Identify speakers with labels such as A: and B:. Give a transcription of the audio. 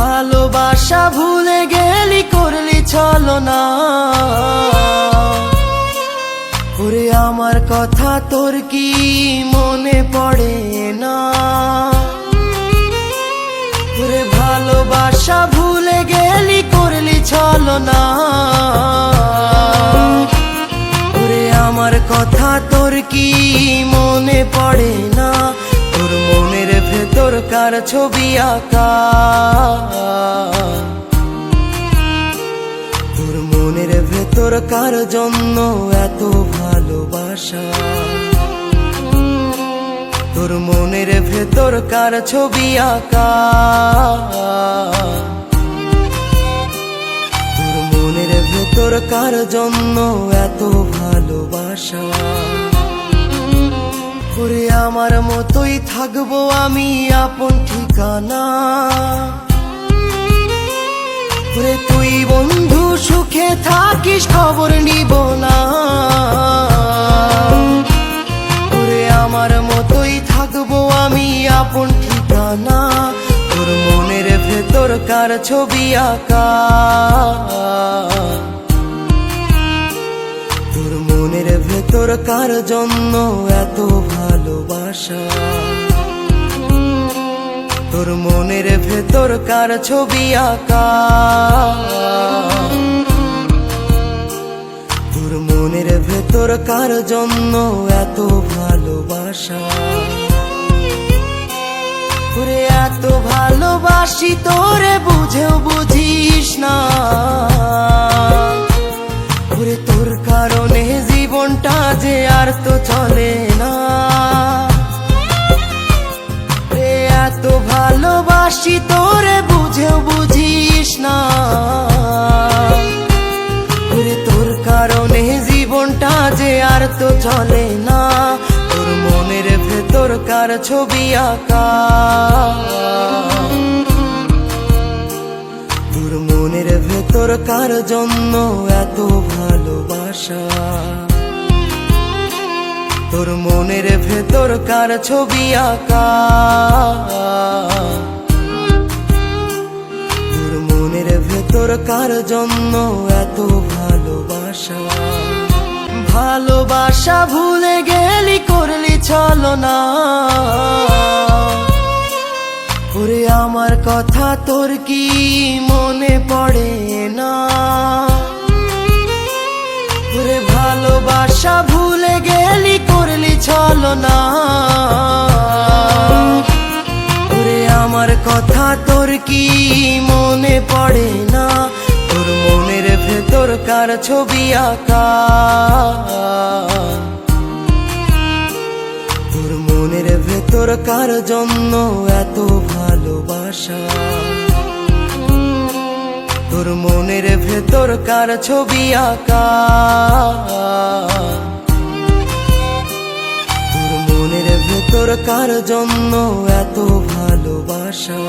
A: ভালোবাসা ভুলে গেলি করলি ছলনা। ওরে আমার কথা তোর কি মনে পড়ে না? ওরে ভালোবাসা ভুলে গেলি করলি ছলনা। ওরে আমার কথা তোর কি মনে পড়ে না? তোর মনের ভেতর কার ছবি আঁকা? তোর মনের ভেতর কার জন্য এত ভালোবাসা? তোর মনের ভেতর কার ছবি আঁকা? তোর মনের ভেতর কার জন্য এত ভালোবাসা? ওরে আমার মতোই থাকবো আমি আপন ঠিকানা। ওরে তুই বন্ধু সুখে থাকিস খবর নিব না। ওরে আমার মতোই থাকবো আমি আপন ঠিকানা। তোর মনের ভেতর কার ছবি আঁকা? তোর মনের ভেতর কার জন্য এত ভালোবাসা? তোর মনের ভেতর কার ছবি আঁকা? তোর মনের ভেতর কার জন্য এত ভালোবাসা? ওরে এত ভালোবাসি তোরে বুঝেও বুঝিস না। ওরে তোর কারণে জীবনটা যে আর তো চলে না। এত ভালোবাসি তোরে বুঝেও বুঝিস না। ওরে তোর কারণে জীবনটা যে আর তো চলে না। তোর মনের ভেতর কার ছবি আঁকা? তোর মনের ভেতর কার জন্য এত ভালোবাসা? তোর মনের ভেতর কার ছবি আঁকা? তোর মনের ভেতর কার জন্য এত ভালোবাসা? ভালোবাসা ভুলে গেলি করলি ছলনা। ওরে আমার কথা তোর কি মনে পড়ে না? ওরে ভালোবাসা ভুলে গেলি করলি ছলনা। ওরে আমার কথা তোর কি মনে পড়ে না? তোর মনের ভেতর কার ছবি আঁকা? তোর মনের ভেতর কার জন্য এত ভালোবাসা? তোর মনের ভেতর কার ছবি আঁকা? তোর মনের ভেতর কার জন্য এত ভালোবাসা?